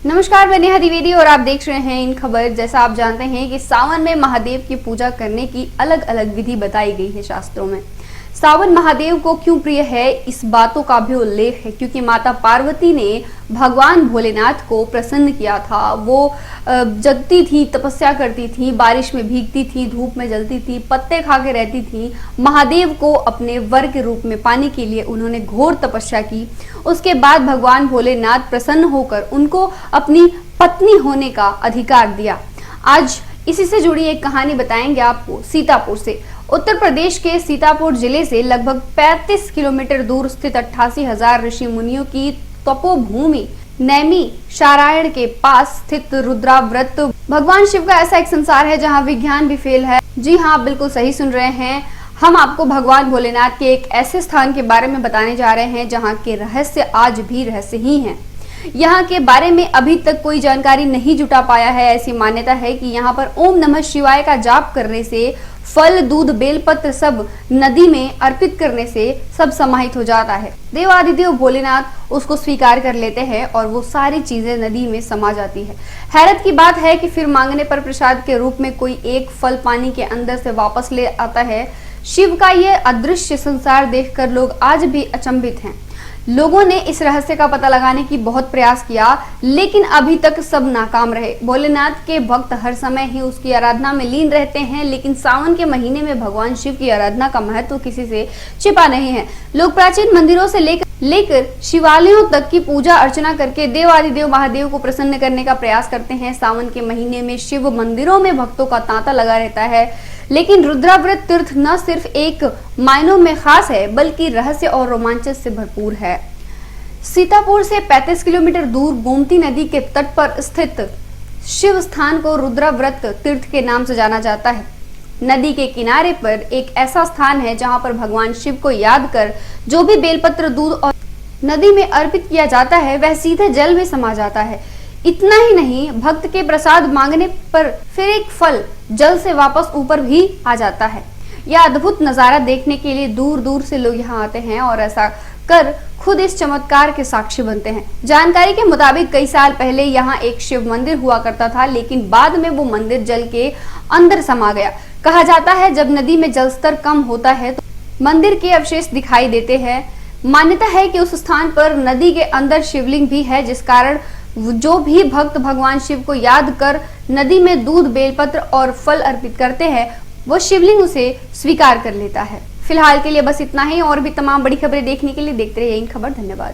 नमस्कार, मैं नेहा द्विवेदी और आप देख रहे हैं इन खबर। जैसा आप जानते हैं कि सावन में महादेव की पूजा करने की अलग अलग विधि बताई गई है शास्त्रों में। सावन महादेव को क्यों प्रिय है, इस बातों का भी उल्लेख है क्योंकि माता पार्वती ने भगवान भोलेनाथ को प्रसन्न किया था। वो जगती थी, तपस्या करती थी, बारिश में भीगती थी, धूप में जलती थी, पत्ते खा के रहती थी। महादेव को अपने वर के रूप में पाने के लिए उन्होंने घोर तपस्या की। उसके बाद भगवान भोलेनाथ प्रसन्न होकर उनको अपनी पत्नी होने का अधिकार दिया। आज इसी से जुड़ी एक कहानी बताएंगे आपको सीतापुर से। उत्तर प्रदेश के सीतापुर जिले से लगभग 35 किलोमीटर दूर स्थित 88,000 ऋषि मुनियों की तपोभूमि नैमी शारायण के पास स्थित रुद्राव्रत भगवान शिव का ऐसा एक संसार है जहां विज्ञान भी फेल है। जी हाँ, आप बिल्कुल सही सुन रहे हैं। हम आपको भगवान भोलेनाथ के एक ऐसे स्थान के बारे में बताने जा रहे हैं जहां के रहस्य आज भी रहस्य ही हैं। यहाँ के बारे में अभी तक कोई जानकारी नहीं जुटा पाया है। ऐसी मान्यता है कि यहाँ पर ओम नमः शिवाय का जाप करने से, फल, दूध, बेलपत्र सब नदी में अर्पित करने से सब समाहित हो जाता है। देवादिदेव भोलेनाथ उसको स्वीकार कर लेते हैं और वो सारी चीजें नदी में समा जाती है। हैरत की बात है कि फिर मांगने पर प्रसाद के रूप में कोई एक फल पानी के अंदर से वापस ले आता है। शिव का ये अदृश्य संसार देखकर लोग आज भी अचंभित हैं। लोगों ने इस रहस्य का पता लगाने की बहुत प्रयास किया, लेकिन अभी तक सब नाकाम रहे। भोलेनाथ के भक्त हर समय ही उसकी आराधना में लीन रहते हैं, लेकिन सावन के महीने में भगवान शिव की आराधना का महत्व किसी से छिपा नहीं है। लोग प्राचीन मंदिरों से लेकर शिवालयों तक की पूजा अर्चना करके देवादिदेव महादेव को प्रसन्न करने का प्रयास करते हैं। सावन के महीने में शिव मंदिरों में भक्तों का तांता लगा रहता है। लेकिन रुद्राव्रत तीर्थ न सिर्फ एक मायनों में खास है, बल्कि रहस्य और रोमांच से भरपूर है। सीतापुर से 35 किलोमीटर दूर गोमती नदी के तट पर स्थित शिव स्थान को रुद्राव्रत तीर्थ के नाम से जाना जाता है। नदी के किनारे पर एक ऐसा स्थान है जहां पर भगवान शिव को याद कर जो भी बेलपत्र, दूध और नदी में अर्पित किया जाता है वह सीधे जल में समा जाता है। इतना ही नहीं, भक्त के प्रसाद मांगने पर फिर एक फल जल से वापस ऊपर भी आ जाता है। यह अद्भुत नजारा देखने के लिए दूर दूर से लोग यहाँ आते हैं और ऐसा कर खुद इस चमत्कार के साक्षी बनते हैं। जानकारी के मुताबिक कई साल पहले यहाँ एक शिव मंदिर हुआ करता था, लेकिन बाद में वो मंदिर जल के अंदर समा गया। कहा जाता है जब नदी में जलस्तर कम होता है तो मंदिर के अवशेष दिखाई देते हैं। मान्यता है कि उस स्थान पर नदी के अंदर शिवलिंग भी है, जिस कारण जो भी भक्त भगवान शिव को याद कर नदी में दूध, बेलपत्र और फल अर्पित करते हैं वो शिवलिंग उसे स्वीकार कर लेता है। फिलहाल के लिए बस इतना ही। और भी तमाम बड़ी खबरें देखने के लिए देखते रहिए इन खबर। धन्यवाद।